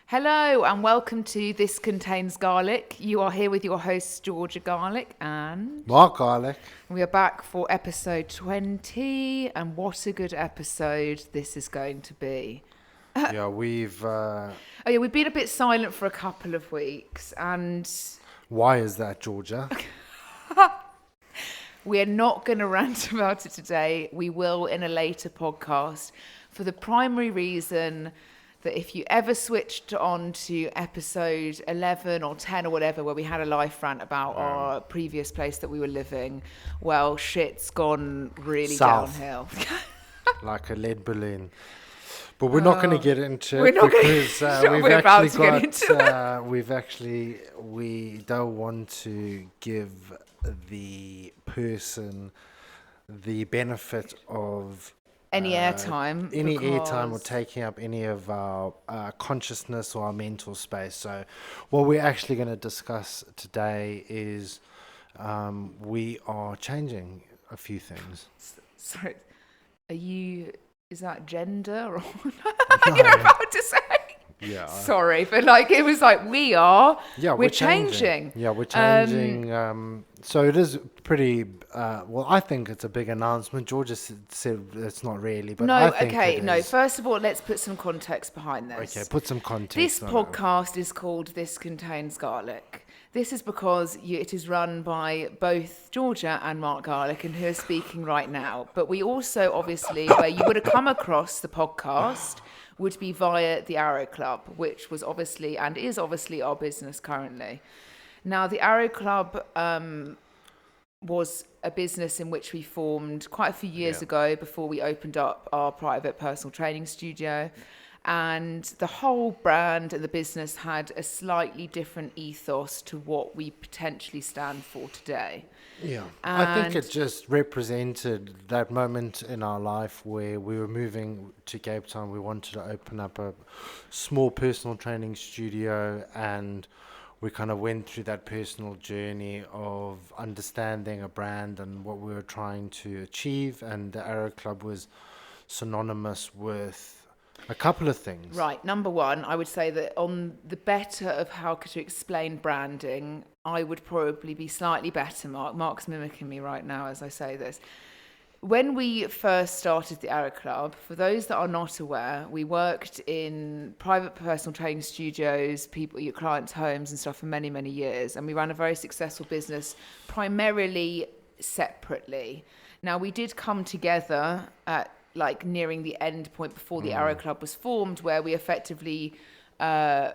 Hello and welcome to This Contains Garlic. You are here with your hosts Georgia Garlic and Mark Garlic. we are back for episode 20, and what a good episode this is going to be. Yeah, we've... We've been a bit silent for a couple of weeks and Why is that, Georgia? we're not going to rant about it today. We will in a later podcast for the primary reason that if you ever switched on to episode 11 or 10 or whatever, where we had a life rant about our previous place that we were living, well, shit's gone really South. downhill. Like a lead balloon. But we're not going to get into We're it not gonna- because we're about to get into we don't want to give the person the benefit of Any airtime. any airtime or because- taking up any of our consciousness or our mental space. So what we're actually going to discuss today is we are changing a few things. Sorry, is that gender or you're about to say? Yeah. Sorry, but like it was like we're changing. Yeah, we're changing. So it is pretty. Well, I think it's a big announcement. Georgia said it's not really, but I think it is. First of all, let's put some context behind this. Okay, put some context. This on it. podcast is called This Contains Garlic. This is because it is run by both Georgia and Mark Garlic, and who are speaking right now. But we also, obviously, where you would have come across the podcast would be via the Arrow Club, which was obviously and is obviously our business currently. Now, the Arrow Club was a business in which we formed quite a few years ago before we opened up our private personal training studio. And the whole brand and the business had a slightly different ethos to what we potentially stand for today. Yeah, I think And- it just represented that moment in our life where we were moving to Cape Town. We wanted to open up a small personal training studio, and we kind of went through that personal journey of understanding a brand and what we were trying to achieve. And the Arrow Club was synonymous with a couple of things. Right. Number one, I would say that on the better of how to explain branding, I would probably be slightly better, Mark. Mark's mimicking me right now as I say this. When we first started the Arrow Club, for those that are not aware, we worked in private personal training studios, your clients' homes and stuff for many, many years. And we ran a very successful business primarily separately. Now, we did come together at like nearing the end point before the Arrow Club was formed, where we effectively we were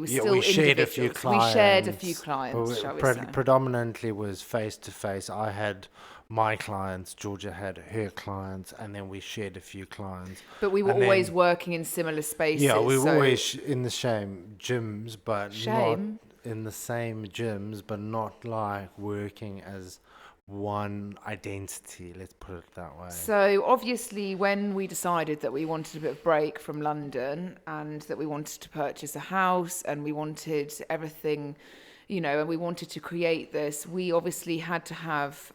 still we shared a few individuals. clients. We shared a few clients, But shall we say. predominantly was face to face. I had my clients, Georgia had her clients, and then we shared a few clients. But we were And always then- working in similar spaces. Yeah, we were so- always in the same gyms, but Shame. not in the same gyms, but not like working as one identity. Let's put it that way. So obviously, when we decided that we wanted a bit of break from London and that we wanted to purchase a house and we wanted everything, and we wanted to create this, we obviously had to have,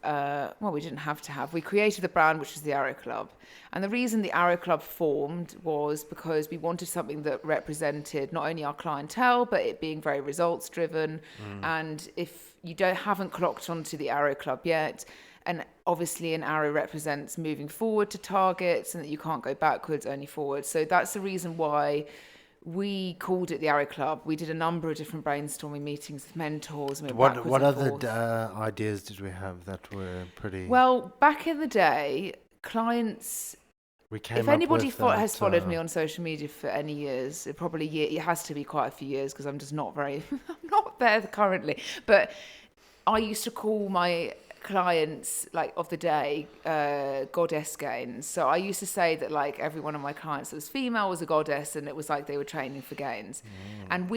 we didn't have to have, we created the brand, which is the Arrow Club. And the reason the Arrow Club formed was because we wanted something that represented not only our clientele, but it being very results driven. And if you haven't clocked onto the Arrow Club yet, and obviously an arrow represents moving forward to targets and that you can't go backwards, only forward. So that's the reason why we called it the Arrow Club. We did a number of different brainstorming meetings with mentors. And we went backwards What and other forth. ideas did we have that were pretty? Well, back in the day, clients... we came If up anybody with has that, followed me on social media for any years, it has to be quite a few years because I'm just not I'm not there currently. But I used to call my clients like of the day goddess gains. So I used to say that like every one of my clients that was female was a goddess, and it was like they were training for gains. And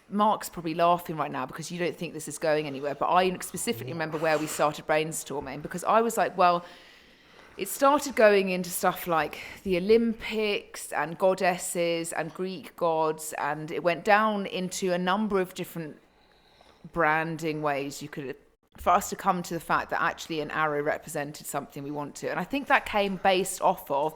Mark's probably laughing right now because you don't think this is going anywhere, but I specifically remember where we started brainstorming, because I was like, well, it started going into stuff like the Olympics and goddesses and Greek gods, and it went down into a number of different branding ways for us to come to the fact that actually an arrow represented something we want to. And I think that came based off of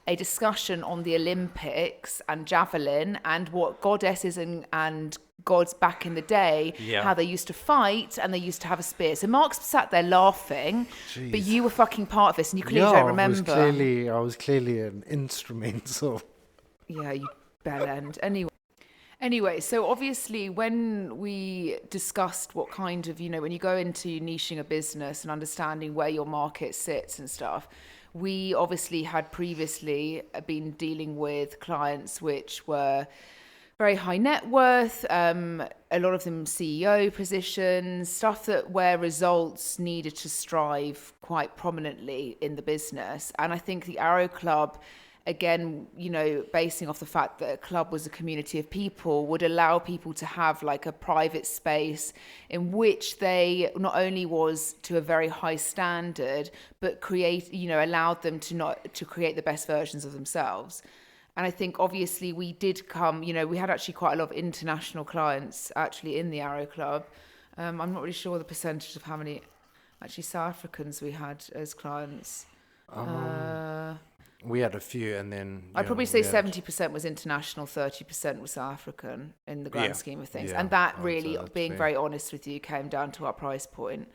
a discussion on the Olympics and javelin and what goddesses and gods back in the day, how they used to fight and they used to have a spear. So Mark's sat there laughing, but you were fucking part of this and you clearly don't remember. I was clearly an instrumental. Yeah, you bellend. Anyway, so obviously when we discussed what kind of, when you go into niching a business and understanding where your market sits and stuff, we obviously had previously been dealing with clients which were very high net worth, a lot of them CEO positions, stuff where results needed to strive quite prominently in the business. And I think the Arrow Club, again, basing off the fact that a club was a community of people, would allow people to have like a private space in which they not only was to a very high standard, but allowed them to create the best versions of themselves. And I think obviously we did we had actually quite a lot of international clients actually in the Arrow Club. I'm not really sure the percentage of how many actually South Africans we had as clients. We had a few, and then I'd probably say 70% was international, 30% was South African in the grand scheme of things. And that really, being very honest with you, came down to our price point.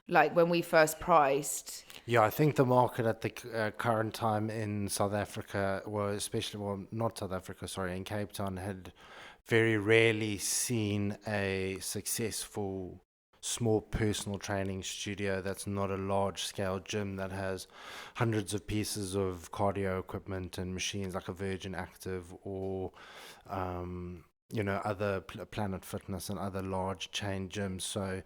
Like when we first priced. Yeah, I think the market at the current time in South Africa, in Cape Town, had very rarely seen a successful small personal training studio that's not a large scale gym that has hundreds of pieces of cardio equipment and machines like a Virgin Active or other Planet Fitness and other large chain gyms. So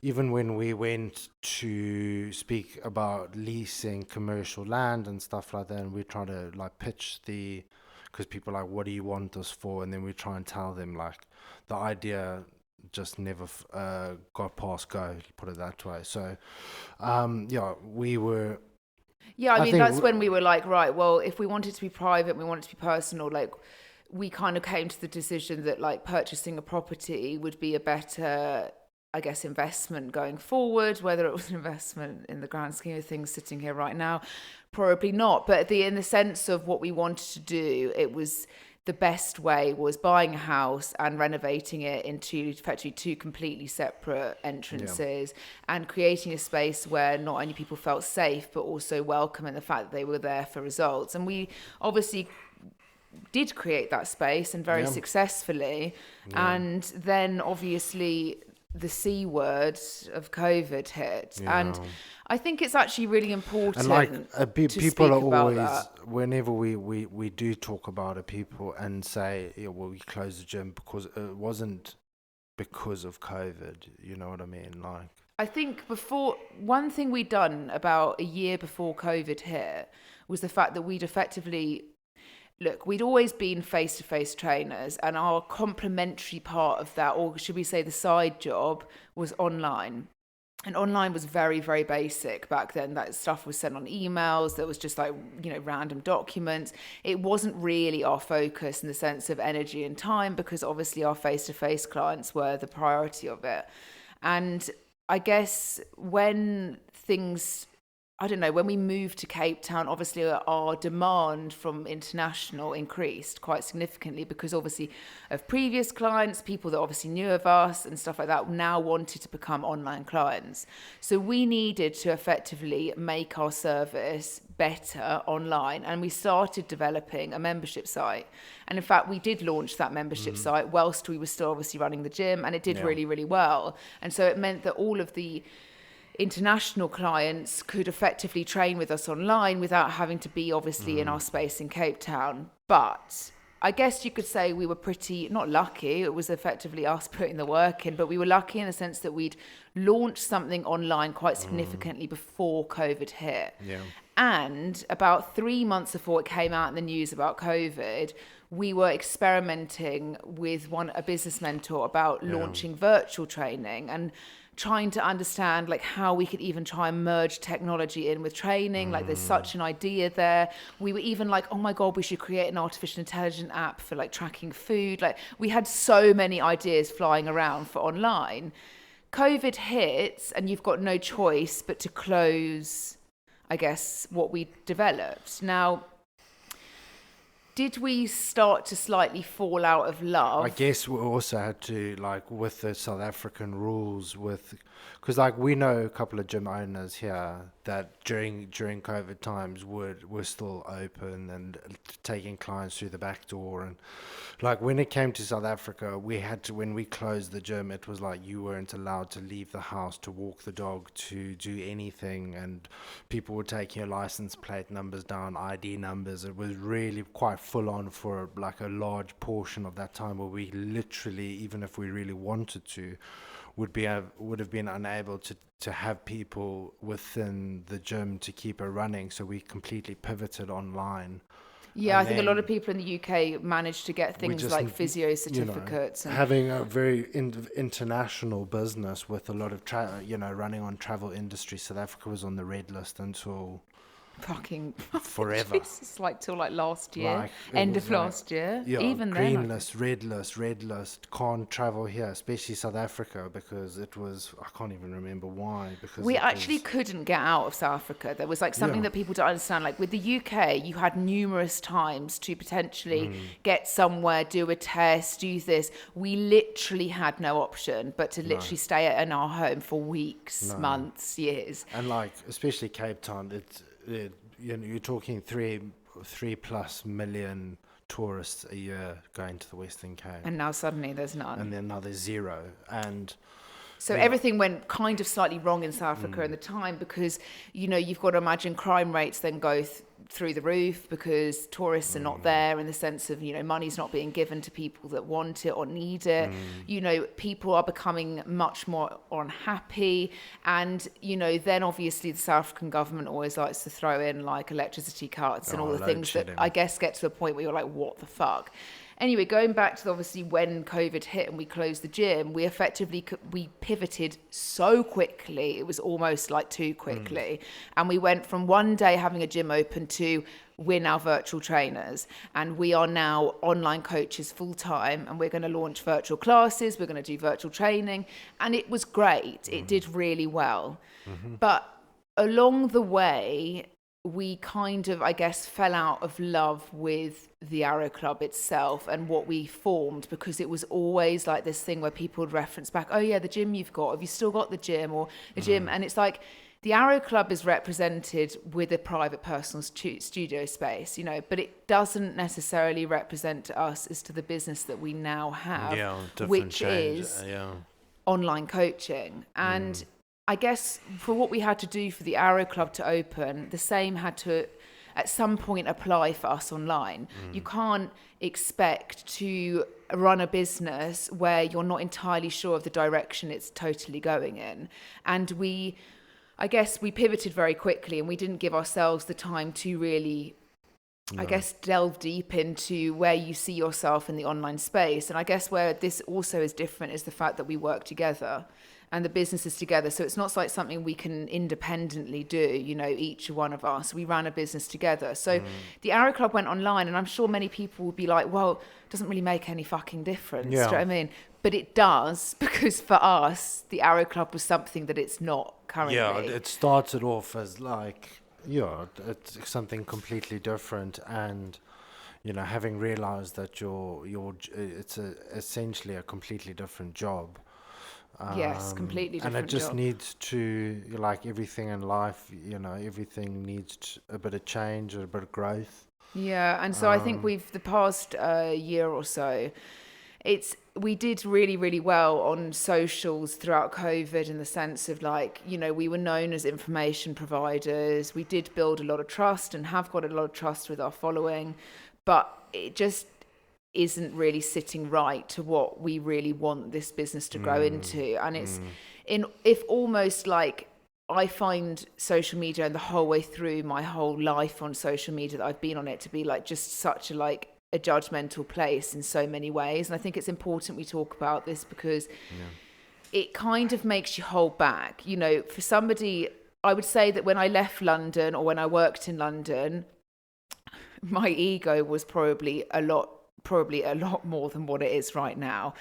even when we went to speak about leasing commercial land and stuff like that, and we try to pitch because people are like, what do you want this for? And then we try and tell them the idea just never got past go, put it that way. So we were. Yeah, I mean, that's when we were like, right, well, if we wanted to be private, we wanted to be personal, we kind of came to the decision that purchasing a property would be a better, I guess, investment going forward. Whether it was an investment in the grand scheme of things sitting here right now, probably not. But in the sense of what we wanted to do, it was the best way was buying a house and renovating it into effectively two completely separate entrances and creating a space where not only people felt safe, but also welcome in the fact that they were there for results. And we obviously did create that space and very successfully. And then obviously the C word of COVID hit. And I think it's actually really important and to people speak are always, that. whenever we do talk about it, people and say, we closed the gym because it wasn't because of COVID. You know what I mean? I think one thing we'd done about a year before COVID hit was the fact that we'd effectively, we'd always been face-to-face trainers, and our complementary part of that, or should we say the side job, was online. And online was very, very basic back then. That stuff was sent on emails. There was just random documents. It wasn't really our focus in the sense of energy and time, because obviously our face-to-face clients were the priority of it. And I guess when we moved to Cape Town, obviously our demand from international increased quite significantly because obviously of previous clients, people that obviously knew of us and stuff like that now wanted to become online clients. So we needed to effectively make our service better online, and we started developing a membership site. And in fact, we did launch that membership site whilst we were still obviously running the gym, and it did really, really well. And so it meant that all of the international clients could effectively train with us online without having to be obviously in our space in Cape Town. But I guess you could say we were pretty, not lucky, it was effectively us putting the work in, but we were lucky in the sense that we'd launched something online quite significantly before COVID hit. Yeah. And about 3 months before it came out in the news about COVID, we were experimenting with a business mentor about launching virtual training and trying to understand how we could even try and merge technology in with training. There's such an idea there. We were even oh my God, we should create an artificial intelligence app for tracking food. We had so many ideas flying around for online. COVID hits and you've got no choice but to close, I guess, what we developed. Now, Did we start to slightly fall out of love? I guess we also had to, like, with the South African rules, because like we know a couple of gym owners here that during COVID times were still open and taking clients through the back door, and like when it came to South Africa, we had to, when we closed the gym, it was like you weren't allowed to leave the house, to walk the dog, to do anything, and people were taking your license plate numbers down, ID numbers. It was really quite full on for like a large portion of that time, where we literally, even if we really wanted to, would have been unable to have people within the gym to keep it running. So we completely pivoted online. Yeah, And I think a lot of then people in the UK managed to get we things just, like physio you know, certificates. And having a very international business with a lot of running on travel industry. South Africa was on the red list until fucking forever. Jesus, like till like last year, Like, it end was of like, last year. yeah, Even green then, list, red list, can't travel here, especially South Africa, because it was, I can't even remember why, because we it actually was, couldn't get out of South Africa. There was like something yeah, that people don't understand. Like with the UK, you had numerous times to potentially get somewhere, do a test, do this. We literally had no option but to literally stay in our home for weeks, months, years. and like, especially Cape Town, you're talking 3+ million tourists a year going to the Western Cape, And now suddenly there's none. and then now there's zero, and So everything went kind of slightly wrong in South Africa in the time, because, you know, you've got to imagine crime rates then go through the roof because tourists are not there, in the sense of, you know, money's not being given to people that want it or need it. You know, people are becoming much more unhappy. And, you know, then obviously the South African government always likes to throw in like electricity cuts and all the load things that shedding. I guess get to the point where you're like, what the fuck? Anyway, going back to obviously when COVID hit and we closed the gym, we effectively we pivoted so quickly. It was almost like too quickly. And we went from one day having a gym open to we're now virtual trainers, and we are now online coaches full time, and we're going to launch virtual classes. We're going to do virtual training. And it was great. It did really well. But along the way, we kind of, I guess, fell out of love with the Arrow Club itself and what we formed, because it was always like this thing where people would reference back, oh yeah, the gym you've got, have you still got the gym, or the gym? And it's like, the Arrow Club is represented with a private personal studio space, you know, but it doesn't necessarily represent us as to the business that we now have, which is online coaching. And I guess for what we had to do for the Arrow Club to open, the same had to at some point apply for us online. You can't expect to run a business where you're not entirely sure of the direction it's totally going in. And I guess we pivoted very quickly, and we didn't give ourselves the time to really, I guess, delve deep into where you see yourself in the online space. And I guess where this also is different is the fact that we work together and the business is together. So it's not like something we can independently do, you know, each one of us. We ran a business together. So the Arrow Club went online, and I'm sure many people would be like, well, it doesn't really make any fucking difference. Do you know what I mean? But it does, because for us, the Arrow Club was something that it's not currently. yeah, it started off as like, it's something completely different, and you know, having realized that it's essentially a completely different job. Yes, completely different and it just job. needs to, like everything in life, you know, everything needs a bit of change, a bit of growth. Yeah, and so I think the past year or so, we did really, really well on socials throughout COVID, in the sense of, like, you know, we were known as information providers. We did build a lot of trust and have got a lot of trust with our following, but it just isn't really sitting right to what we really want this business to grow into. And it's if almost like, I find social media, and the whole way through my whole life on social media that I've been on it, to be like just such a judgmental place in so many ways. And I think it's important we talk about this, because it kind of makes you hold back. You know, for somebody, I would say that when I left London, or when I worked in London, my ego was probably a lot more than what it is right now.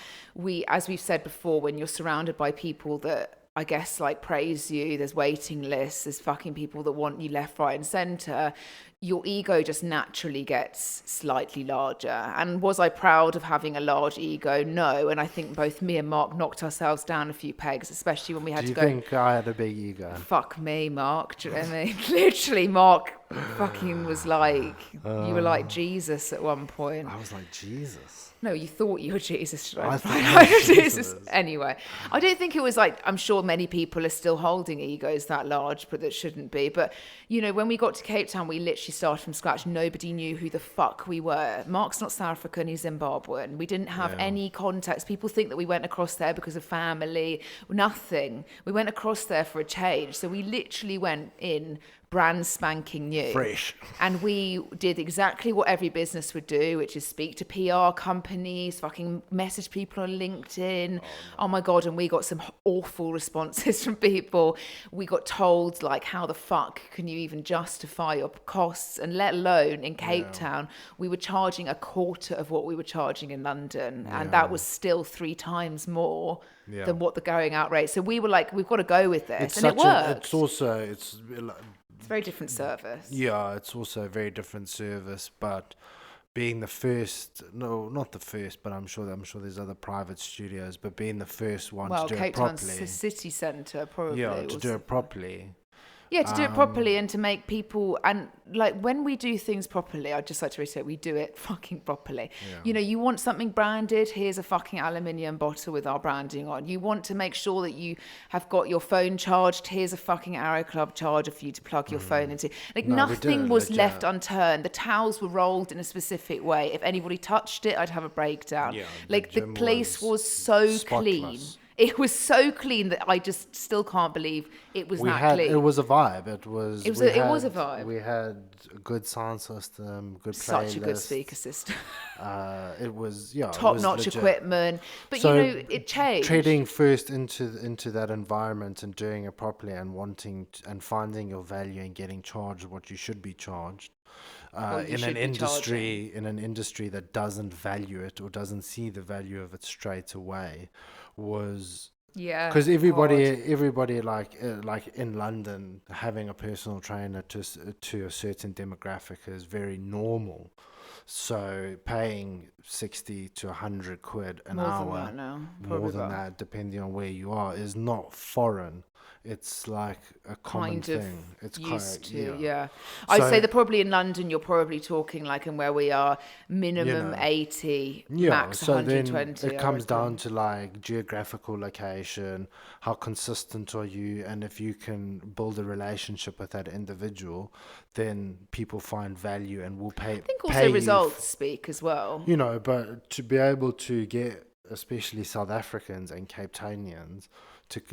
As we've said before, when you're surrounded by people that I guess, like, praise you. There's waiting lists. There's fucking people that want you left, right, and centre. Your ego just naturally gets slightly larger. And was I proud of having a large ego? No. And I think both me and Mark knocked ourselves down a few pegs, especially when we had Do to you go. think I had a big ego? Fuck me, Mark. Do you know what I mean? Literally, Mark fucking was like, you were like Jesus at one point. I was like, Jesus. No, you thought you were Jesus. Should I I thought I was Jesus. Jesus. Anyway, I don't think it was like, I'm sure many people are still holding egos that large, but that shouldn't be. But, you know, when we got to Cape Town, we literally started from scratch. Nobody knew who the fuck we were. Mark's not South African, he's Zimbabwean. We didn't have any contacts. People think that we went across there because of family. Nothing. We went across there for a change. So we literally went in brand spanking new. Fresh. And we did exactly what every business would do, which is speak to PR companies, fucking message people on LinkedIn. Oh my God. And we got some awful responses from people. We got told, like, how the fuck can you even justify your costs? And let alone in Cape Town, we were charging a quarter of what we were charging in London. And that was still 3 times more than what the going out rate. So we were like, we've got to go with this. And it worked. It's It's a very different service. Yeah, it's also a very different service, but being the first, no, not the first, but I'm sure there's other private studios, but being the first one to do Cape it properly. Town's city centre probably. Yeah, to do it properly. Yeah, to do it properly and to make people, and like when we do things properly, I'd just like to reiterate, we do it fucking properly. Yeah. You know, you want something branded, here's a fucking aluminium bottle with our branding on. You want to make sure that you have got your phone charged, here's a fucking Arrow Club charger for you to plug your phone into. Like, No, we nothing did, was legit. left unturned. The towels were rolled in a specific way. If anybody touched it, I'd have a breakdown. Yeah, like, the gym place was was so clean. spotless. It was so clean that I just still can't believe it was clean. It was a vibe. It was a vibe. We had a good sound system, good playlist. Such a good speaker system. It was Top-notch legit. equipment. But, So, you know, it changed. Trading first into that environment and doing it properly and and finding your value and getting charged what you should be charged. You should be In an industry that doesn't value it or doesn't see the value of it straight away was because everybody like in London, having a personal trainer to a certain demographic is very normal. So paying 60 to 100 quid an More hour, than that now. more Probably than that, depending on where you are, is not foreign. It's like a common kind of thing. It's used kind to, yeah. I'd So- say that probably in London, you're probably talking like in where we are, minimum You know. 80, Yeah, max so 120. then it I comes reckon. down to like geographical location, how consistent are you, and if you can build a relationship with that individual, then people find value and will pay. I think pay also you results speak as well. You know, but to be able to get, especially South Africans and Cape Townians,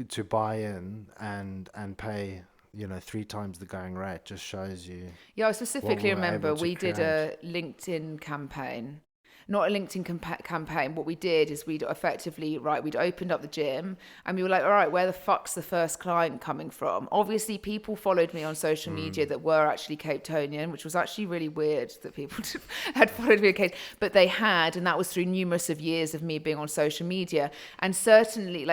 to buy in and pay, 3 times the going rate just shows you. Yeah, I specifically we were remember able to we did a LinkedIn campaign. Not a LinkedIn campaign. What we did is we'd opened up the gym and we were like, all right, where the fuck's the first client coming from? Obviously, people followed me on social media that were actually Cape Townian, which was actually really weird that people had followed me on Cape, but they had, and that was through numerous of years of me being on social media. And certainly,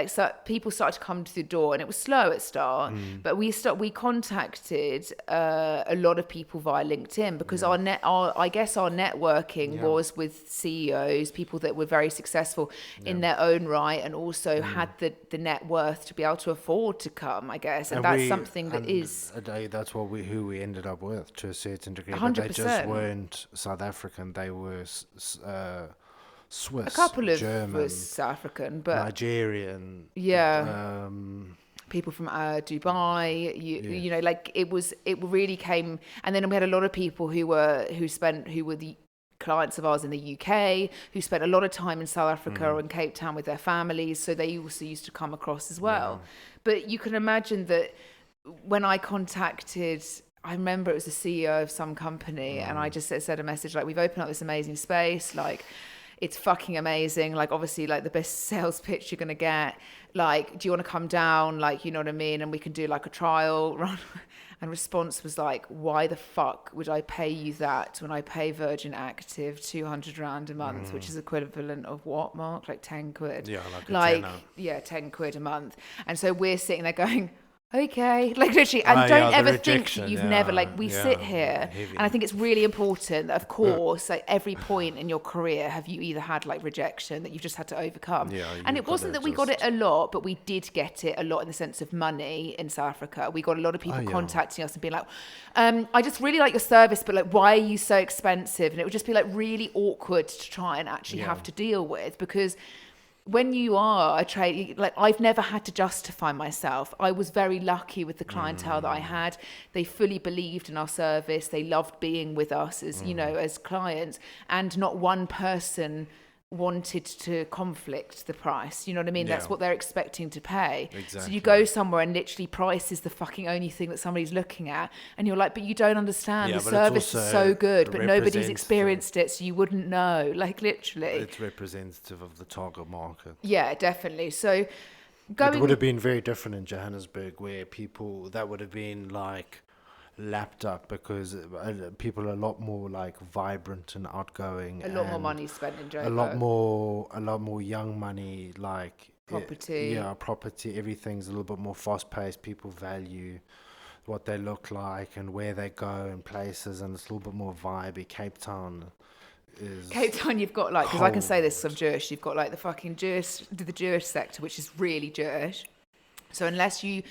people started to come to the door, and it was slow at start, but we contacted a lot of people via LinkedIn because our networking was with CEOs, people that were very successful in their own right, and also had the net worth to be able to afford to come, I guess. And that's something that is... That's who we ended up with to a certain degree. 100%. But they just weren't South African. They were Swiss, A couple of German, was South African, but... Nigerian. Yeah. People from Dubai, you know, like it really came, and then we had a lot of people who were the clients of ours in the UK who spent a lot of time in South Africa or in Cape Town with their families, so they also used to come across as well. But you can imagine that when I contacted, I remember it was the CEO of some company, and I just said a message like, we've opened up this amazing space, like, it's fucking amazing. Like, obviously, like the best sales pitch you're going to get. Like, do you want to come down? Like, you know what I mean? And we can do like a trial run. And response was like, why the fuck would I pay you that when I pay Virgin Active 200 rand a month, which is equivalent of what, Mark? Like 10 quid? Yeah, like a Like, tenner. yeah, 10 quid a month. And so we're sitting there going, okay, like literally, and don't the ever think rejection, you've yeah, never, like, we yeah, sit here, heavy. and I think it's really important that, of course, like every point in your career, have you either had like rejection that you've just had to overcome, Yeah, and you've it wasn't gotta that we got it just- a lot, but we did get it a lot in the sense of money in South Africa. We got a lot of people yeah. contacting us and being like, I just really like your service, but like, why are you so expensive? And it would just be like really awkward to try and actually have to deal with, because when you are a trade, like I've never had to justify myself. I was very lucky with the clientele that I had. They fully believed in our service. They loved being with us as, you know, as clients, and not one person wanted to conflict the price. You know what I mean? That's Yeah. what they're expecting to pay. So you Exactly. go somewhere and literally price is the fucking only thing that somebody's looking at, and you're like, but you don't understand. Yeah, The but it's service is also so good, but nobody's representative. experienced it, so you wouldn't know. Like literally. It's representative of the target market. Yeah, definitely. So It going would have been very different in Johannesburg, where people that would have been like lapped up, because people are a lot more like vibrant and outgoing. a lot more and money spent in Joburg. a lot more young money, like Property. property. Everything's a little bit more fast paced. People value what they look like and where they go and places, and it's a little bit more vibey. Cape Town is Cape Town, you've got like, because I can say this, cold. some Jewish, you've got like the fucking the Jewish sector, which is really Jewish. So unless you've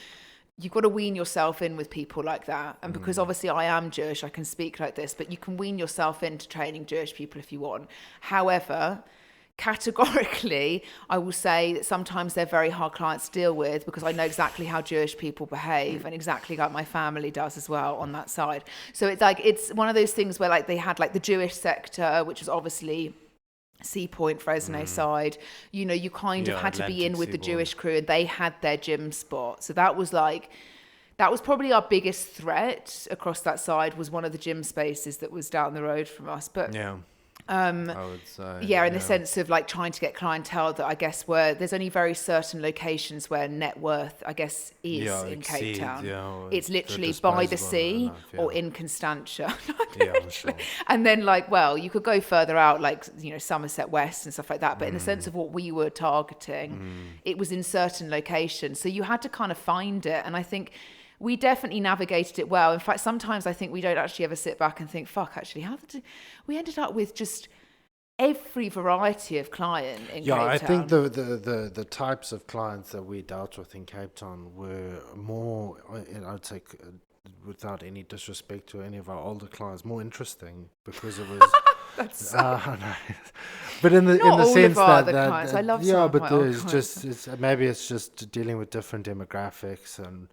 got to wean yourself in with people like that. And because obviously I am Jewish, I can speak like this, but you can wean yourself into training Jewish people if you want. However, categorically, I will say that sometimes they're very hard clients to deal with, because I know exactly how Jewish people behave, and exactly like my family does as well on that side. So it's like, it's one of those things where like they had like the Jewish sector, which was obviously Sea Point, Fresno side, you know, you kind of Yeah, had to be in Atlantic with the Seaboard. Jewish crew, and they had their gym spot. So that was probably our biggest threat across that side, was one of the gym spaces that was down the road from us. But I would say. yeah, in the sense of like trying to get clientele that I guess there's only very certain locations where net worth, I guess, is in Cape exceeds, Town. the It's literally by the disposable sea enough, or in Constantia. Yeah, sure. And then like, well, you could go further out, like, you know, Somerset West and stuff like that. But in the sense of what we were targeting, it was in certain locations. So you had to kind of find it. And I think we definitely navigated it well. In fact, sometimes I think we don't actually ever sit back and think, fuck, actually, we ended up with just every variety of client in Cape Town. I think the types of clients that we dealt with in Cape Town were more, I'd say, without any disrespect to any of our older clients, more interesting, because it was. That's No. But in the Not all sense of our that, other clients. I love some yeah, of but my old there's clients. just maybe it's just dealing with different demographics and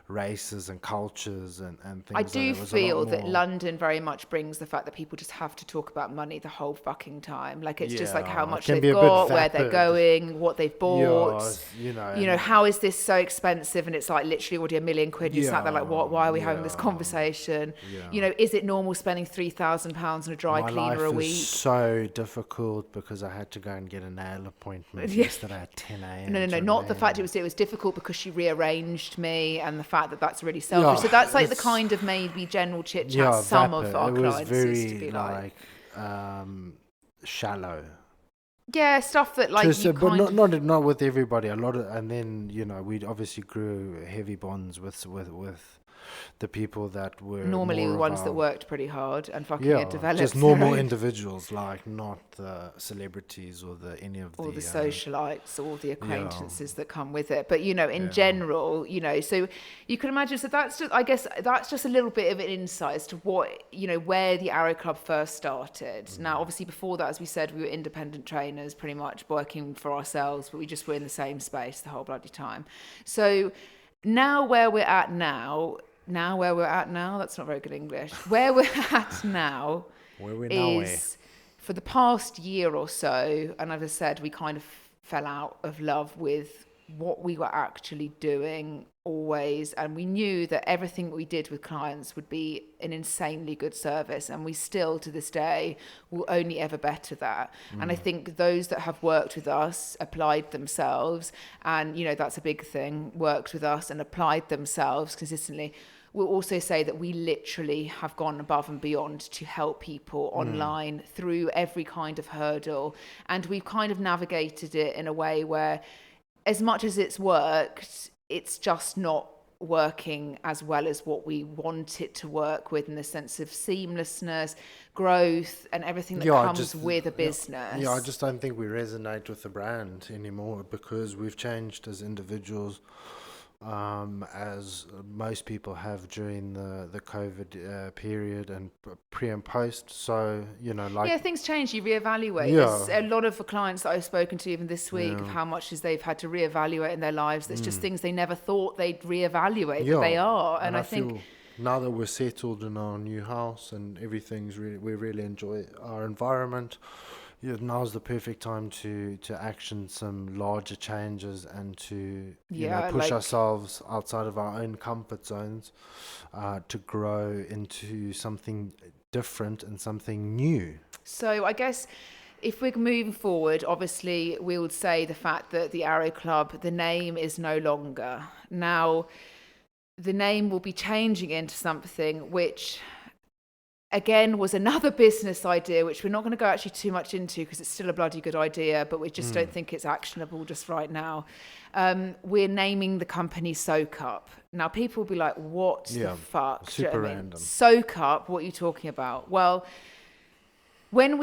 races and cultures and things. I like do that. It was a lot feel that more- London very much brings the fact that people just have to talk about money the whole fucking time. Like, it's just like Yeah, how it much can they've be a bit got, where they're vapid. going, what they've bought. you know, You know, and- how is this so expensive? And it's like literally already £1 million. You sat there like, what? Why are we having this Yeah, conversation? yeah. You know, is it normal spending £3,000 on a dry my cleaner life a is week? so difficult because I had to go and get a nail appointment Yeah. yesterday at 10 a.m. No, do you know not what the I fact mean? it was difficult because she rearranged me, and the fact that that's really selfish. Yeah, So that's like the it's- kind of maybe general chit chat Yeah, some vapid. of our It was clients very used to be like. shallow. Yeah, stuff that like Just, you but kind of... not with everybody. A lot of, and then we obviously grew heavy bonds with the people that were normally more the of ones that our- worked pretty hard and fucking Yeah, had developed just their normal own- individuals, like not the celebrities or any of all the the socialites, all the acquaintances Yeah. that come with it. But, you know, in Yeah. general, you know, so you can imagine, so that's just, I guess that's just a little bit of an insight as to what, you know, where the Arrow Club first started. Now, obviously before that, as we said, we were independent trainers pretty much working for ourselves, but we just were in the same space the whole bloody time. So now where we're at now, that's not very good English. Where we're at now Where we're now, is for the past year or so, and as I said, we kind of fell out of love with what we were actually doing always, and we knew that everything we did with clients would be an insanely good service, and we still to this day will only ever better that. And I think those that have worked with us applied themselves, and you know, that's a big thing, worked with us and applied themselves consistently, we'll also say that we literally have gone above and beyond to help people online through every kind of hurdle. And we've kind of navigated it in a way where, as much as it's worked, it's just not working as well as what we want it to work with, in the sense of seamlessness, growth, and everything that comes with a business. I just don't think we resonate with the brand anymore, because we've changed as individuals, as most people have during the COVID period and pre and post. So, things change, you reevaluate. Yeah. There's a lot of clients that I've spoken to even this week of how much as they've had to reevaluate in their lives. There's just things they never thought they'd reevaluate, but they are. And I think feel now that we're settled in our new house and everything's we really enjoy our environment. Now's the perfect time to action some larger changes and to push ourselves outside of our own comfort zones, to grow into something different and something new. So I guess if we're moving forward, obviously we would say the fact that the Arrow Club, the name is no longer. Now, the name will be changing into something which, again, was another business idea, which we're not going to go actually too much into because it's still a bloody good idea, but we just don't think it's actionable just right now. We're naming the company Soak Up. Now, people will be like, what the fuck? Super random. Soak Up, what are you talking about? Well, when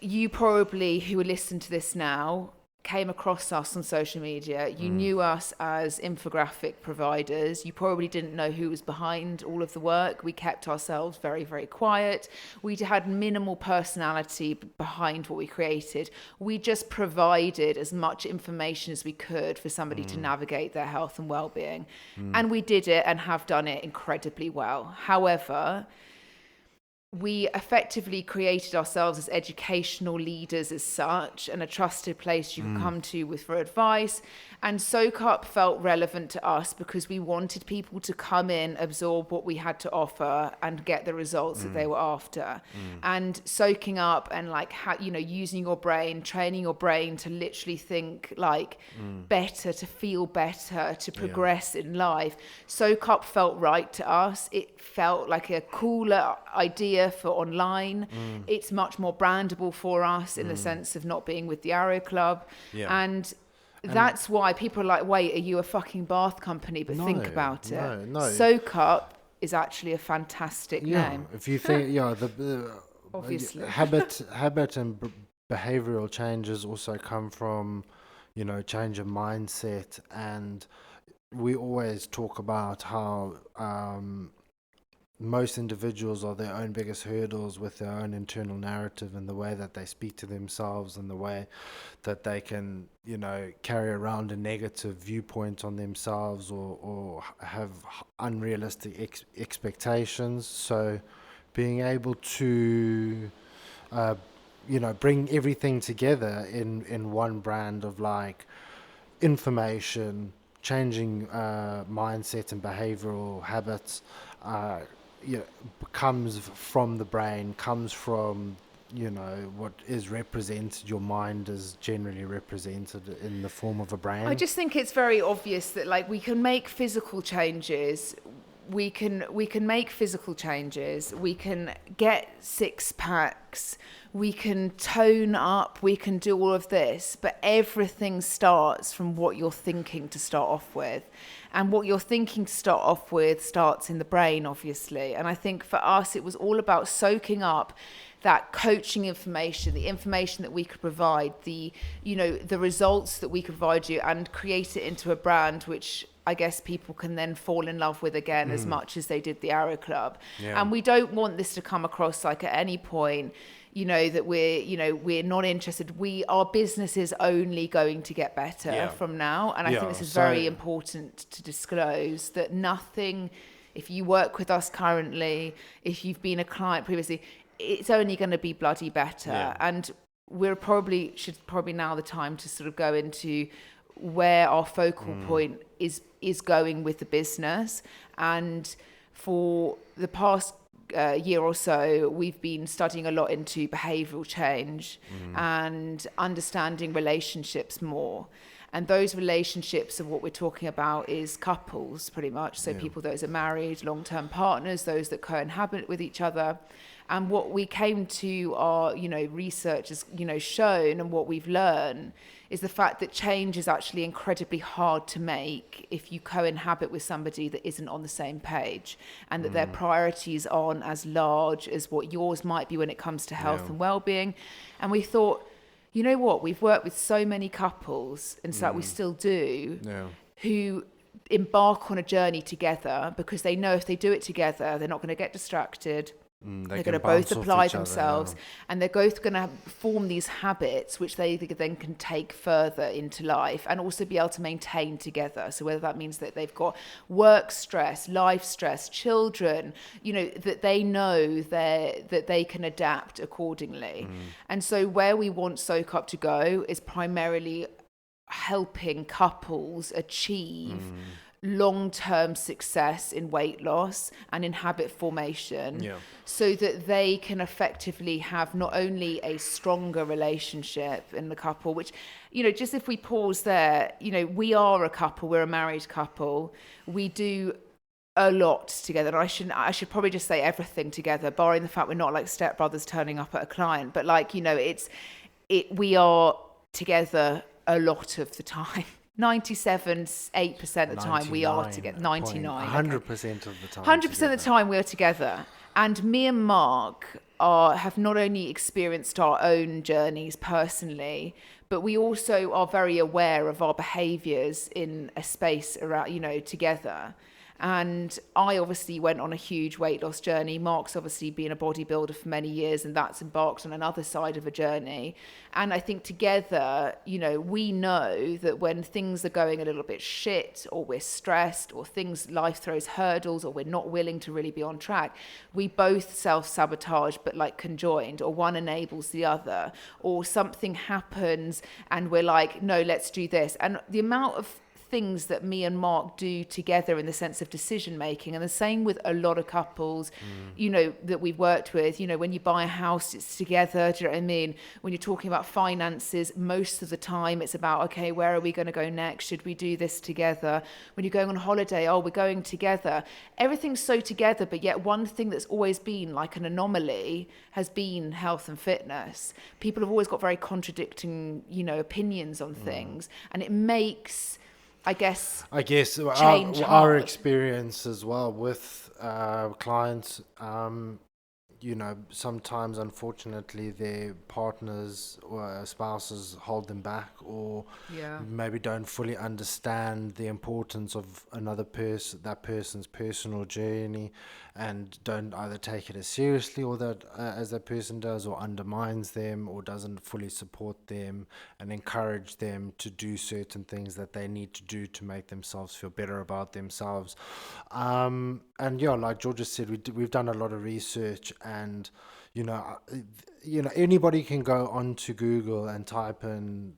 you probably, who will listen to this now, came across us on social media, you knew us as infographic providers. You probably didn't know who was behind all of the work. We kept ourselves very, very quiet. We had minimal personality behind what we created. We just provided as much information as we could for somebody to navigate their health and well-being. And we did it and have done it incredibly well. However, we effectively created ourselves as educational leaders as such, and a trusted place you can come to for advice. And Soak Up felt relevant to us because we wanted people to come in, absorb what we had to offer, and get the results that they were after. And soaking up and using your brain, training your brain to literally think better, to feel better, to progress in life. Soak Up felt right to us. It felt like a cooler idea for online. It's much more brandable for us in the sense of not being with the Arrow Club. And that's why people are like, wait, are you a fucking bath company? But think about it. No. Soak Up is actually a fantastic name. If you think, the obviously habit and behavioral changes also come from, change of mindset. And we always talk about how most individuals are their own biggest hurdles with their own internal narrative and the way that they speak to themselves and the way that they can, carry around a negative viewpoint on themselves or have unrealistic expectations. So being able to, bring everything together in one brand of information, changing mindset and behavioral habits, comes from the brain, comes from what is represented. Your mind is generally represented in the form of a brand. I just think it's very obvious that we can make physical changes. We can make physical changes. We can get six packs. We can tone up. We can do all of this, but everything starts from what you're thinking to start off with. And what you're thinking to start off with starts in the brain, obviously. And I think for us, it was all about soaking up that coaching information, the information that we could provide, the results that we could provide you, and create it into a brand which I guess people can then fall in love with again as much as they did the Arrow Club. And we don't want this to come across at any point, that we're not interested. Our business is only going to get better from now. And I think this is very important to disclose, that nothing, if you work with us currently, if you've been a client previously, it's only going to be bloody better. And should probably now the time to sort of go into where our focal point is going with the business. And for the past year or so, we've been studying a lot into behavioral change and understanding relationships more. And those relationships of what we're talking about is couples, pretty much. So Yeah. people, those are married, long-term partners, those that co-inhabit with each other. And what we came to our, research has, shown, and what we've learned is the fact that change is actually incredibly hard to make if you co-inhabit with somebody that isn't on the same page, and that their priorities aren't as large as what yours might be when it comes to health and well-being. And we thought, you know what, we've worked with so many couples, and so we still do, who embark on a journey together because they know if they do it together, they're not going to get distracted. They're going to both apply themselves, and they're both going to form these habits which they then can take further into life and also be able to maintain together. So whether that means that they've got work stress, life stress, children, that they know that they can adapt accordingly. And so where we want Soak Up to go is primarily helping couples achieve long-term success in weight loss and in habit formation, so that they can effectively have not only a stronger relationship in the couple, which, just if we pause there, we are a couple, we're a married couple, we do a lot together. And I should probably just say everything together, barring the fact we're not like stepbrothers turning up at a client, but we are together a lot of the time. 8% of the time we are together. 99. 100% of the time. 100% of the time we are together. And me and Mark have not only experienced our own journeys personally, but we also are very aware of our behaviours in a space around, together. And I obviously went on a huge weight loss journey. Mark's obviously been a bodybuilder for many years, and that's embarked on another side of a journey. And I think together, we know that when things are going a little bit shit, or we're stressed, or life throws hurdles, or we're not willing to really be on track, we both self-sabotage, but like conjoined, or one enables the other, or something happens and we're like, no, let's do this. And the amount of things that me and Mark do together in the sense of decision making, and the same with a lot of couples that we've worked with. When you buy a house, it's together. Do you know what I mean? When you're talking about finances, most of the time it's about, okay, where are we going to go next? Should we do this together? When you're going on holiday, we're going together. Everything's so together, but yet one thing that's always been like an anomaly has been health and fitness. People have always got very contradicting opinions on things, and it makes I guess our experience as well with clients, sometimes unfortunately their partners or spouses hold them back, or maybe don't fully understand the importance of that person's personal journey, and don't either take it as seriously or that as that person does, or undermines them, or doesn't fully support them and encourage them to do certain things that they need to do to make themselves feel better about themselves. Like Georgia said, we've done a lot of research, and anybody can go onto Google and type in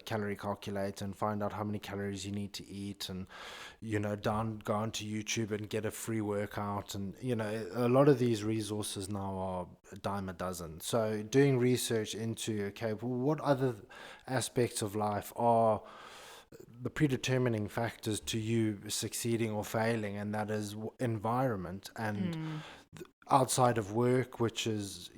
calorie calculator and find out how many calories you need to eat, and go onto YouTube and get a free workout. And a lot of these resources now are a dime a dozen. So doing research into what other aspects of life are the predetermining factors to you succeeding or failing, and that is environment and outside of work, which is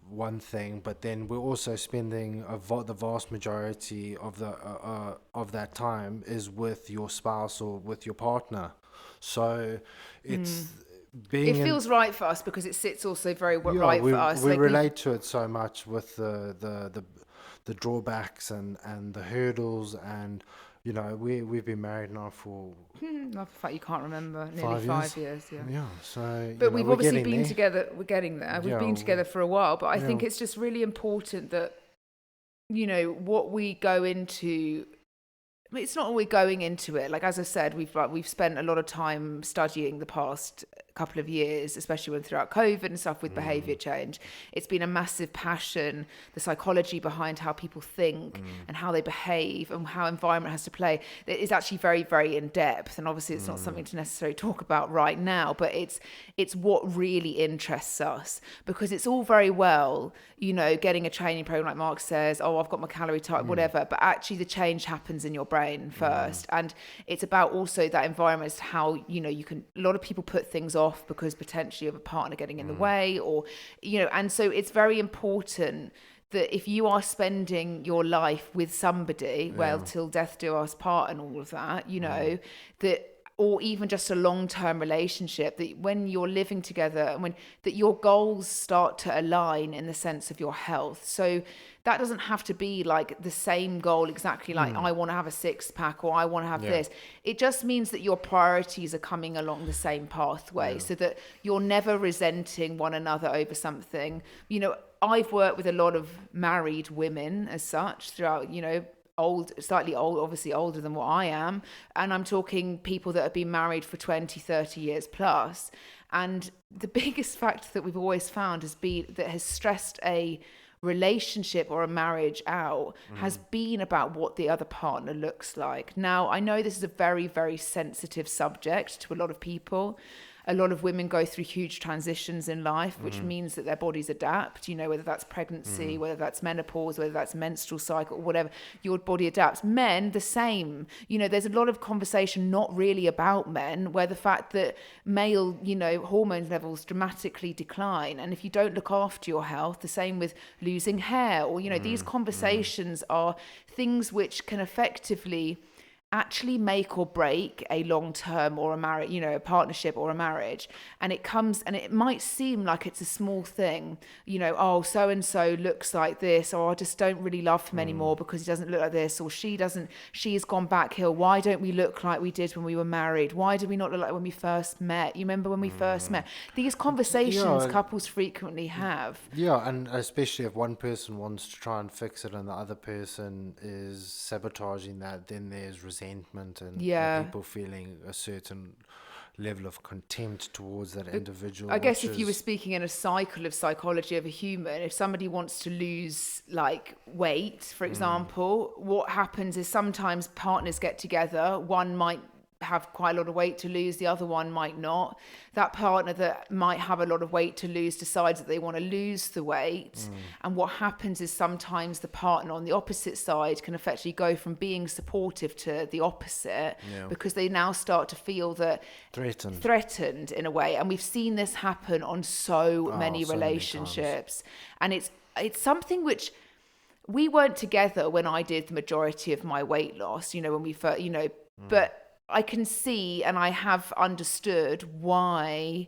one thing, but then we're also spending the vast majority of that time is with your spouse or with your partner. So it's it feels right for us because it sits also very right for us. We relate to it so much with the drawbacks and the hurdles, and we've been married now for love the fact you can't remember, nearly 5 years. So but we've obviously been together. We're getting there. We've been together for a while, but I think it's just really important that what we go into. It's not always going into it. Like, as I said, we've spent a lot of time studying the past couple of years, especially when throughout COVID and stuff with behavior change. It's been a massive passion, the psychology behind how people think and how they behave and how environment has to play. It is actually very, very in depth. And obviously it's not something to necessarily talk about right now, but it's what really interests us, because it's all very well, you know, getting a training program like Mark says, oh, I've got my calorie type, whatever, but actually the change happens in your brain first. And it's about also that environment is how, you know, you can, a lot of people put things off because potentially of a partner getting in the way, or, you know, and so it's very important that if you are spending your life with somebody, well, till death do us part and all of that, you know, that, or even just a long-term relationship, that when you're living together and when that your goals start to align in the sense of your health. So that doesn't have to be like the same goal exactly, like I want to have a six-pack or I want to have this. It just means that your priorities are coming along the same pathway, so that you're never resenting one another over something. You know, I've worked with a lot of married women as such throughout, you know, slightly old, obviously older than what I am. And I'm talking people that have been married for 20, 30 years plus. And the biggest factor that we've always found has stressed a relationship or a marriage out has been about what the other partner looks like. Now, I know this is a very, very sensitive subject to a lot of people. A lot of women go through huge transitions in life, which means that their bodies adapt, you know, whether that's pregnancy, whether that's menopause, whether that's menstrual cycle, or whatever, your body adapts. Men, the same. You know, there's a lot of conversation not really about men, where the fact that male, you know, hormone levels dramatically decline. And if you don't look after your health, the same with losing hair, or, you know, these conversations are things which can effectively actually make or break a long-term or a marriage, you know, a partnership or a marriage. And it might seem like it's a small thing, you know, oh, so-and-so looks like this, or I just don't really love him anymore because he doesn't look like this, or she's gone backhill. Why don't we look like we did when we were married? Why do we not look like when we first met? You remember when we first met? These conversations couples frequently have. Yeah, and especially if one person wants to try and fix it and the other person is sabotaging that, then there's resentment and people feeling a certain level of contempt towards that individual. I guess if you were speaking in a cycle of psychology of a human, if somebody wants to lose like weight, for example, what happens is sometimes partners get together, one might have quite a lot of weight to lose, the other one might not. That partner that might have a lot of weight to lose decides that they want to lose the weight. And what happens is sometimes the partner on the opposite side can effectively go from being supportive to the opposite, because they now start to feel that threatened in a way. And we've seen this happen on so many relationships. And it's something which we weren't together when I did the majority of my weight loss, you know, when we first, you know, but I can see and I have understood why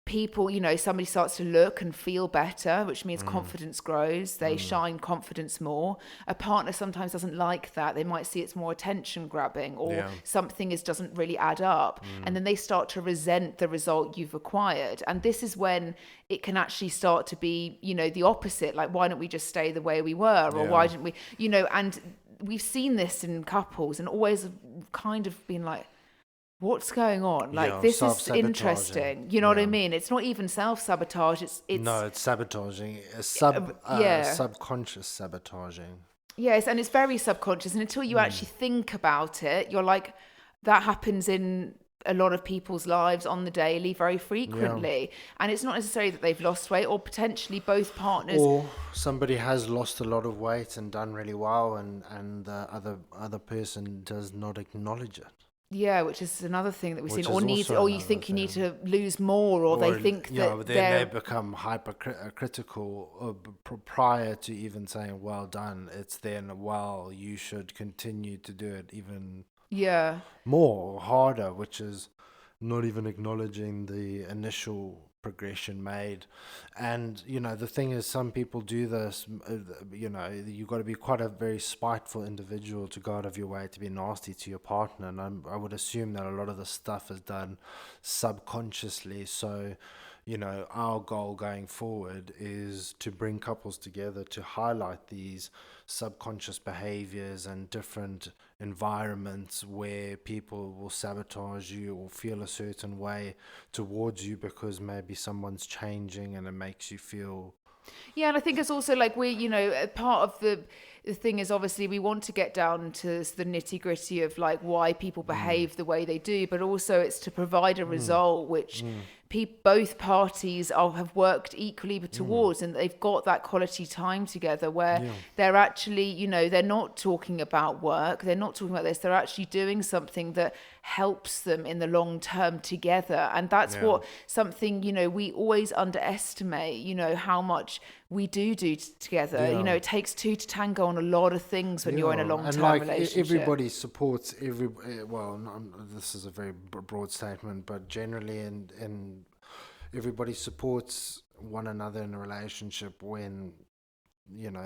people, you know, somebody starts to look and feel better, which means confidence grows. They shine confidence more. A partner sometimes doesn't like that. They might see it's more attention grabbing, or something doesn't really add up. And then they start to resent the result you've acquired. And this is when it can actually start to be, you know, the opposite. Like, why don't we just stay the way we were? Or why didn't we, you know, and we've seen this in couples and always kind of been like, what's going on? Like, this is interesting. You know what I mean? It's not even self-sabotage. It's no, it's sabotaging. Subconscious sabotaging. Yes, and it's very subconscious. And until you actually think about it, you're like, that happens in a lot of people's lives on the daily very frequently. And it's not necessarily that they've lost weight, or potentially both partners, or somebody has lost a lot of weight and done really well, and the other person does not acknowledge it. Yeah, which is another thing that we've seen. Or you think you need to lose more, or they think that but then they become hypercritical prior to even saying well done. It's then, well, you should continue to do it even more harder, which is not even acknowledging the initial progression made. And you know, the thing is, some people do this, you know, you've got to be quite a very spiteful individual to go out of your way to be nasty to your partner, and I would assume that a lot of the stuff is done subconsciously. So our goal going forward is to bring couples together to highlight these subconscious behaviors and different environments where people will sabotage you or feel a certain way towards you because maybe someone's changing and it makes you feel. Yeah, and I think it's also like part of the thing is obviously we want to get down to the nitty gritty of like why people behave the way they do, but also it's to provide a result which both parties have worked equally towards, and they've got that quality time together where they're actually, they're not talking about work, they're not talking about this, they're actually doing something that helps them in the long term together. And that's what something, we always underestimate, how much we do together. It takes two to tango on a lot of things when you're in a long-term relationship. Everybody supports this is a very broad statement, but generally in everybody supports one another in a relationship when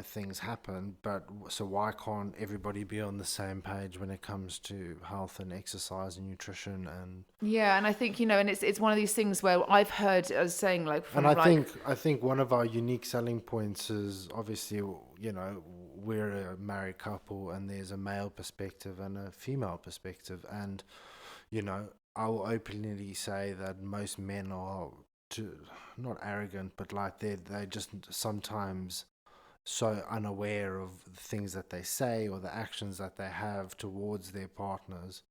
things happen. But so why can't everybody be on the same page when it comes to health and exercise and nutrition? And and I think and it's one of these things where I've heard as saying like from, and I think one of our unique selling points is obviously we're a married couple and there's a male perspective and a female perspective, and I will openly say that most men are not arrogant, but like they just sometimes so unaware of the things that they say or the actions that they have towards their partners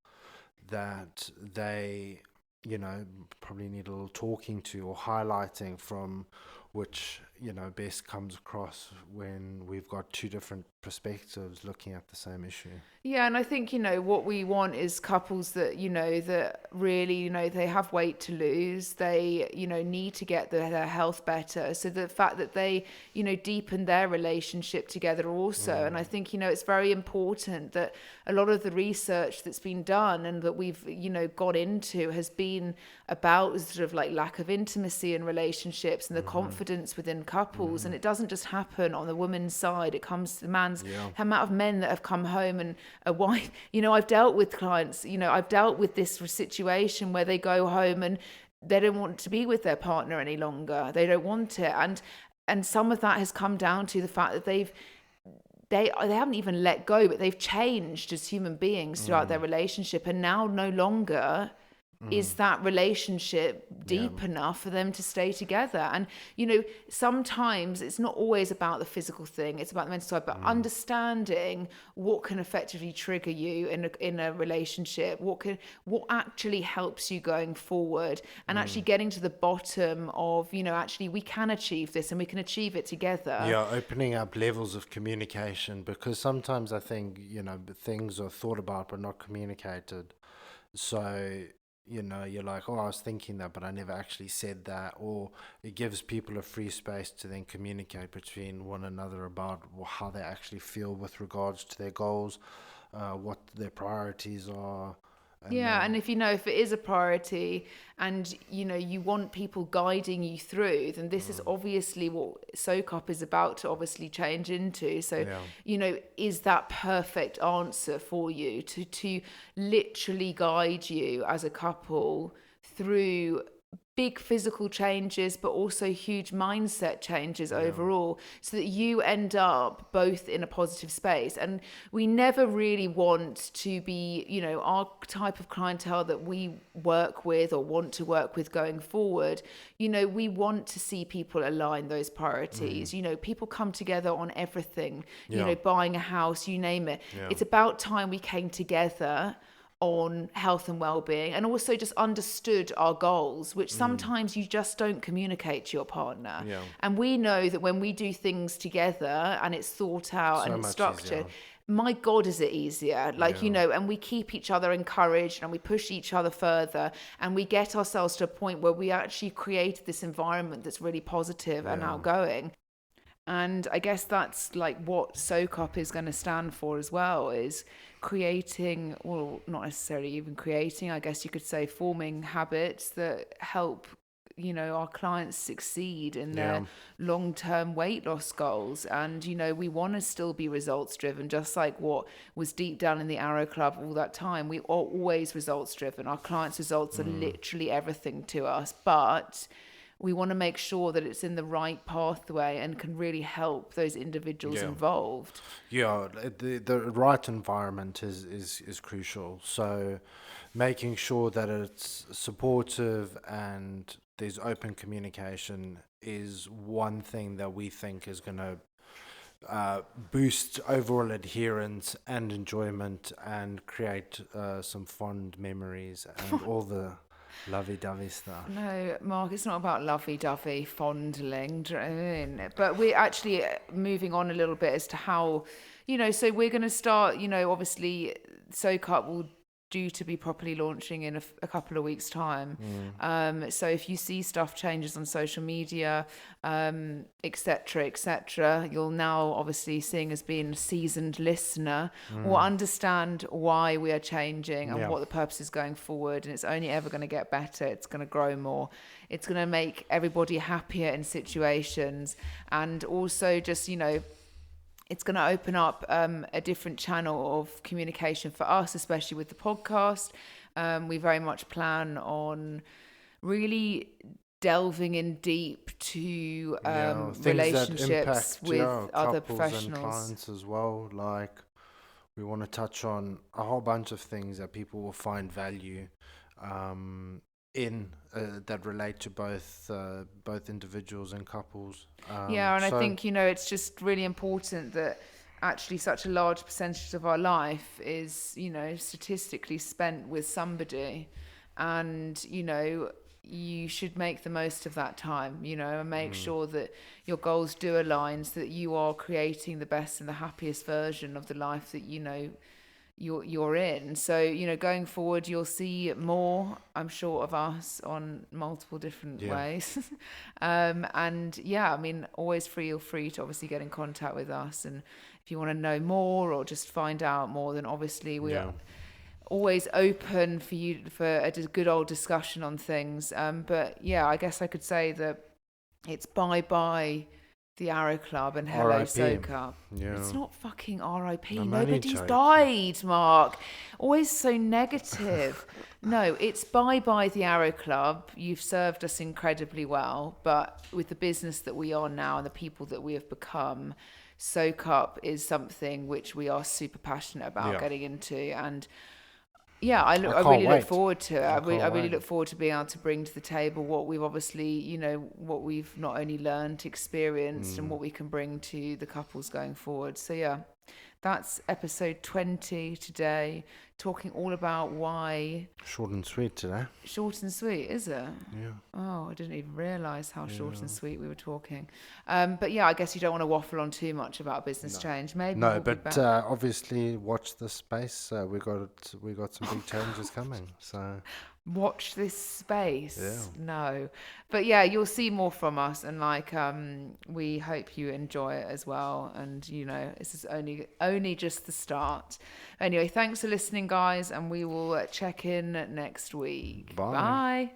that they probably need a little talking to or highlighting, from which best comes across when we've got two different perspectives looking at the same issue. And I think what we want is couples that that really they have weight to lose, they need to get their health better, so the fact that they deepen their relationship together also. And I think it's very important that a lot of the research that's been done and that we've got into has been about sort of like lack of intimacy in relationships and the confidence within couples. And it doesn't just happen on the woman's side, it comes to the man's. The amount of men that have come home and a wife, I've dealt with clients, I've dealt with this situation where they go home and they don't want to be with their partner any longer, they don't want it, and some of that has come down to the fact that they haven't even let go, but they've changed as human beings throughout their relationship, and now no longer is that relationship deep enough for them to stay together. And sometimes it's not always about the physical thing, it's about the mental side, but understanding what can effectively trigger you in a relationship, what actually helps you going forward, and actually getting to the bottom of actually we can achieve this and we can achieve it together. Opening up levels of communication, because sometimes I think things are thought about but not communicated. So you're like, I was thinking that, but I never actually said that. Or it gives people a free space to then communicate between one another about how they actually feel with regards to their goals, what their priorities are. And if if it is a priority and you want people guiding you through, then this is obviously what Soak Up is about to obviously change into. So is that perfect answer for you to literally guide you as a couple through big physical changes, but also huge mindset changes overall, so that you end up both in a positive space. And we never really want to be, our type of clientele that we work with or want to work with going forward, we want to see people align those priorities. People come together on everything, buying a house, you name it. It's about time we came together on health and well-being, and also just understood our goals, which sometimes you just don't communicate to your partner. And we know that when we do things together and it's thought out and it's structured, my God, is it easier? And we keep each other encouraged and we push each other further, and we get ourselves to a point where we actually create this environment that's really positive and outgoing. And I guess that's like what Soak Up is going to stand for as well, is creating, well, not necessarily even creating, I guess you could say forming habits that help, our clients succeed in their long-term weight loss goals. And, we want to still be results driven, just like what was deep down in the Arrow Club all that time. We are always results driven. Our clients' results are literally everything to us, but we want to make sure that it's in the right pathway and can really help those individuals involved. Yeah, the right environment is crucial. So making sure that it's supportive and there's open communication is one thing that we think is going to boost overall adherence and enjoyment and create some fond memories and all the lovey-dovey stuff. No, Mark, it's not about lovey-dovey fondling, do you know what I mean? But we're actually moving on a little bit as to how, so we're going to start, obviously Soak Up will due to be properly launching in a couple of weeks' time. So if you see stuff changes on social media, etc., you'll now obviously, seeing as being a seasoned listener, will understand why we are changing and what the purpose is going forward. And it's only ever going to get better. It's going to grow more. It's going to make everybody happier in situations, and also just, it's going to open up a different channel of communication for us, especially with the podcast. We very much plan on really delving in deep to relationships with other professionals and clients as well. Like, we want to touch on a whole bunch of things that people will find value in that relate to both individuals and couples. I think, it's just really important that actually such a large percentage of our life is, statistically spent with somebody, and, you should make the most of that time, and make sure that your goals do align so that you are creating the best and the happiest version of the life that you're in. So, going forward, you'll see more, I'm sure, of us on multiple different ways. Always feel free to obviously get in contact with us. And if you want to know more or just find out more, then obviously we are always open for you for a good old discussion on things. I guess I could say that it's bye-bye the Arrow Club and hello Soak Up. It's not fucking R.I.P. Nobody's died, Mark. Always so negative. No, it's bye-bye the Arrow Club. You've served us incredibly well, but with the business that we are now and the people that we have become, Soak Up is something which we are super passionate about getting into. And I really look forward to it. I really look forward to being able to bring to the table what we've obviously, what we've not only learned, experienced, and what we can bring to the couples going forward. So that's episode 20 today, talking all about why... Short and sweet today. Short and sweet, is it? Yeah. Oh, I didn't even realise how short and sweet we were talking. I guess you don't want to waffle on too much about business change. Maybe no, but obviously watch this space. We got some big changes coming. So watch this space. Yeah. No, but you'll see more from us, and we hope you enjoy it as well. And this is only just the start. Anyway, thanks for listening, guys, and we will check in next week. Bye. Bye.